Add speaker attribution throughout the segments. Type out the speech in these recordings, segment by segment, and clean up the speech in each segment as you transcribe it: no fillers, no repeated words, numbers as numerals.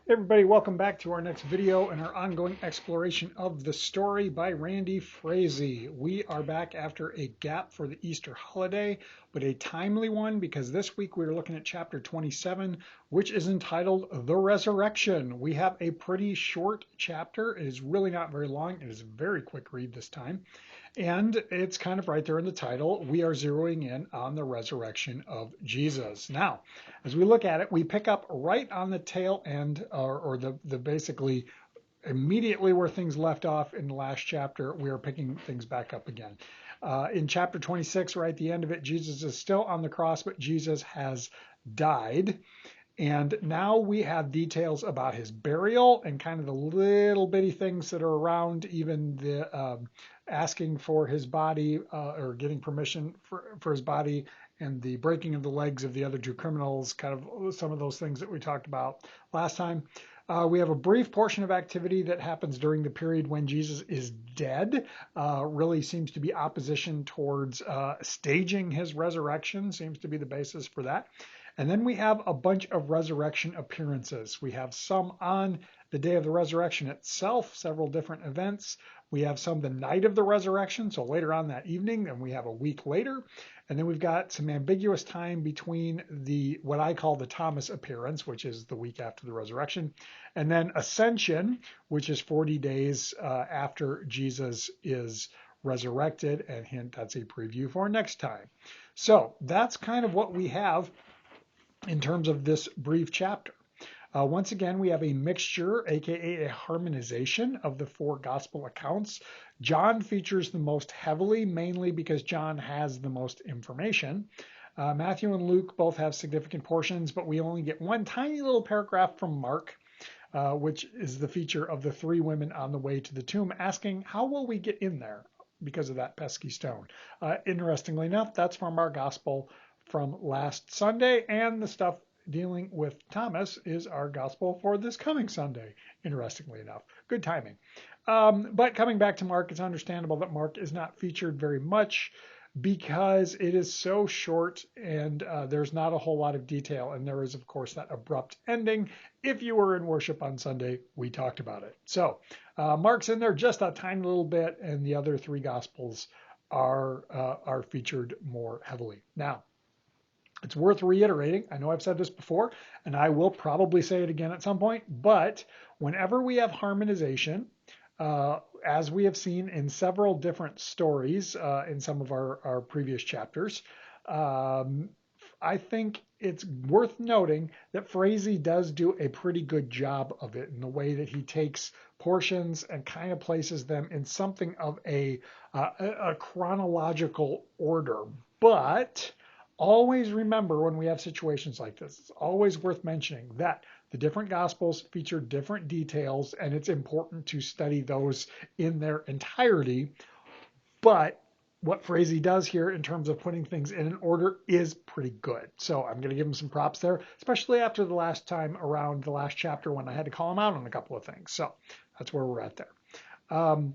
Speaker 1: Hey everybody, welcome back to our next video and our ongoing exploration of the story by Randy Frazee. We are back after a gap for the Easter holiday, but a timely one because this week we are looking at chapter 27, which is entitled The Resurrection. We have a pretty short chapter. It is really not very long. It is a very quick read this time. And it's kind of right there in the title. We are zeroing in on the resurrection of Jesus. Now, as we look at it, we pick up right on the tail end, or the basically immediately where things left off in the last chapter. We are picking things back up again. In chapter 26, right at the end of it, Jesus is still on the cross, but Jesus has died. And now we have details about his burial and kind of the little bitty things that are around, even the asking for his body or getting permission for his body, and the breaking of the legs of the other two criminals, kind of some of those things that we talked about last time. We have a brief portion of activity that happens during the period when Jesus is dead. Really seems to be opposition towards staging his resurrection, seems to be the basis for that. And then we have a bunch of resurrection appearances. We have some on the day of the resurrection itself, several different events. We have some the night of the resurrection, so later on that evening, and we have a week later. And then we've got some ambiguous time between the what I call the Thomas appearance, which is the week after the resurrection, and then Ascension, which is 40 days after Jesus is resurrected. And hint, that's a preview for next time. So that's kind of what we have in terms of this brief chapter. Once again, we have a mixture, aka a harmonization of the four gospel accounts. John features the most heavily, mainly because John has the most information. Matthew and Luke both have significant portions, but we only get one tiny little paragraph from Mark, which is the feature of the three women on the way to the tomb asking, how will we get in there because of that pesky stone? Interestingly enough, that's from our gospel from last Sunday, and the stuff dealing with Thomas is our gospel for this coming Sunday, interestingly enough. Good timing. But coming back to Mark, it's understandable that Mark is not featured very much because it is so short and there's not a whole lot of detail. And there is, of course, that abrupt ending. If you were in worship on Sunday, we talked about it. So Mark's in there just a tiny little bit, and the other three gospels are featured more heavily. Now, it's worth reiterating. I know I've said this before, and I will probably say it again at some point, but whenever we have harmonization, as we have seen in several different stories in some of our previous chapters, I think it's worth noting that Frazee does do a pretty good job of it in the way that he takes portions and kind of places them in something of a chronological order. But always remember, when we have situations like this, it's always worth mentioning that the different gospels feature different details, and it's important to study those in their entirety. But what Frazee does here in terms of putting things in an order is pretty good. So I'm going to give him some props there, especially after the last time around, the last chapter, when I had to call him out on a couple of things. So that's where we're at there.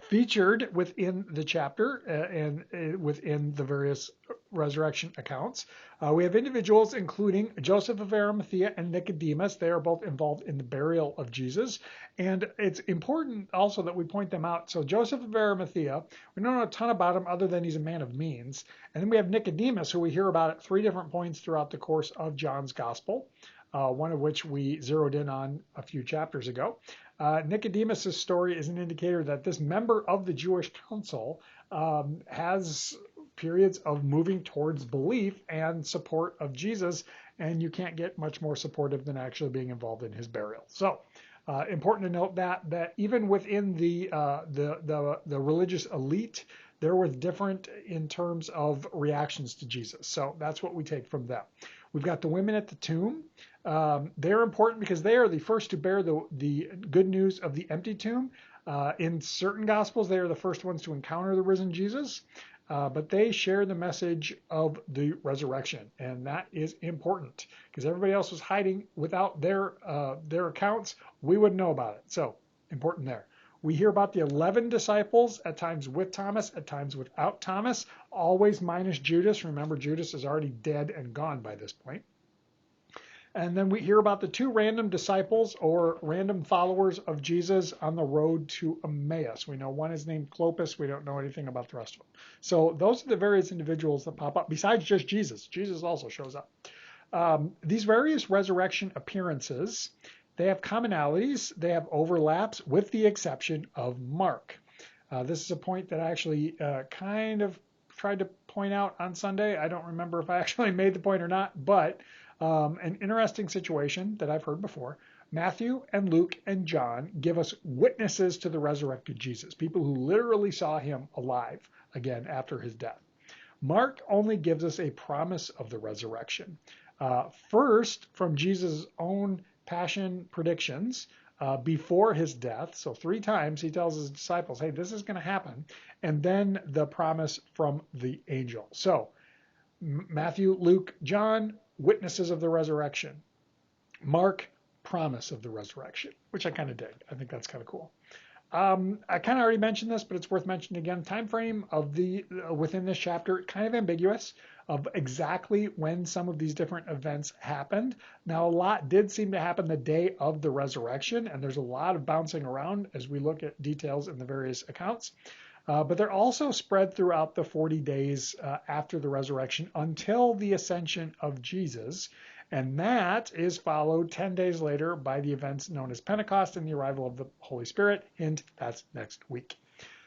Speaker 1: Featured within the chapter and within the various resurrection accounts, we have individuals including Joseph of Arimathea and Nicodemus. They are both involved in the burial of Jesus, and it's important also that we point them out. So Joseph of Arimathea, we don't know a ton about him other than he's a man of means. And then we have Nicodemus, who we hear about at three different points throughout the course of John's gospel, one of which we zeroed in on a few chapters ago. Nicodemus' story is an indicator that this member of the Jewish council has periods of moving towards belief and support of Jesus, and you can't get much more supportive than actually being involved in his burial. So important to note that even within the religious elite, there were different in terms of reactions to Jesus. So that's what we take from them. We've got the women at the tomb. They're important because they are the first to bear the good news of the empty tomb. In certain gospels, they are the first ones to encounter the risen Jesus, but they share the message of the resurrection, and that is important because everybody else was hiding without their accounts. We wouldn't know about it, so important there. We hear about the 11 disciples, at times with Thomas, at times without Thomas, always minus Judas. Remember, Judas is already dead and gone by this point. And then we hear about the 2 random disciples or random followers of Jesus on the road to Emmaus. We know one is named Clopas. We don't know anything about the rest of them. So those are the various individuals that pop up besides just Jesus. Jesus also shows up. These various resurrection appearances, they have commonalities. They have overlaps with the exception of Mark. This is a point that I actually kind of tried to point out on Sunday. I don't remember if I actually made the point or not, but an interesting situation that I've heard before. Matthew and Luke and John give us witnesses to the resurrected Jesus, people who literally saw him alive again after his death. Mark only gives us a promise of the resurrection. First, from Jesus' own passion predictions before his death. So 3 times he tells his disciples, hey, this is going to happen. And then the promise from the angel. So Matthew, Luke, John, witnesses of the resurrection. Mark, promise of the resurrection, which I kind of dig. I think that's kind of cool. I kind of already mentioned this, but it's worth mentioning again. Time frame of the within this chapter, kind of ambiguous of exactly when some of these different events happened. Now, a lot did seem to happen the day of the resurrection, and there's a lot of bouncing around as we look at details in the various accounts. But they're also spread throughout the 40 days after the resurrection until the ascension of Jesus. And that is followed 10 days later by the events known as Pentecost and the arrival of the Holy Spirit. And that's next week.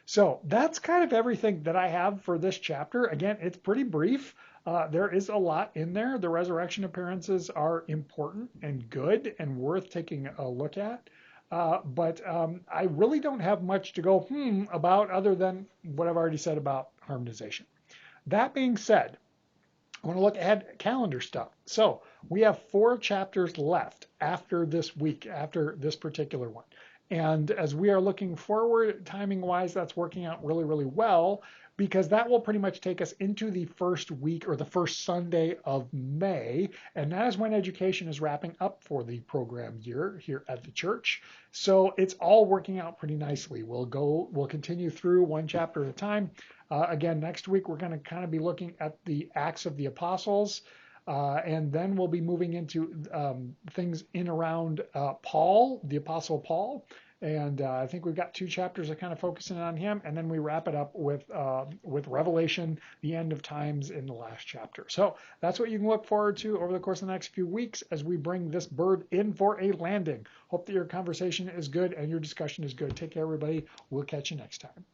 Speaker 1: So that's kind of everything that I have for this chapter. Again, it's pretty brief. There is a lot in there. The resurrection appearances are important and good and worth taking a look at. But I really don't have much to go about other than what I've already said about harmonization. That being said, I want to look at calendar stuff. So we have 4 chapters left after this week, after this particular one. And as we are looking forward, timing-wise, that's working out really, really well, because that will pretty much take us into the first week or the first Sunday of May. And that is when education is wrapping up for the program year here at the church. So it's all working out pretty nicely. We'll continue through 1 chapter at a time. Again, next week, we're going to kind of be looking at the Acts of the Apostles. And then we'll be moving into things in around Paul, the Apostle Paul. And I think we've got 2 chapters that kind of focusing on him. And then we wrap it up with Revelation, the end of times in the last chapter. So that's what you can look forward to over the course of the next few weeks as we bring this bird in for a landing. Hope that your conversation is good and your discussion is good. Take care, everybody. We'll catch you next time.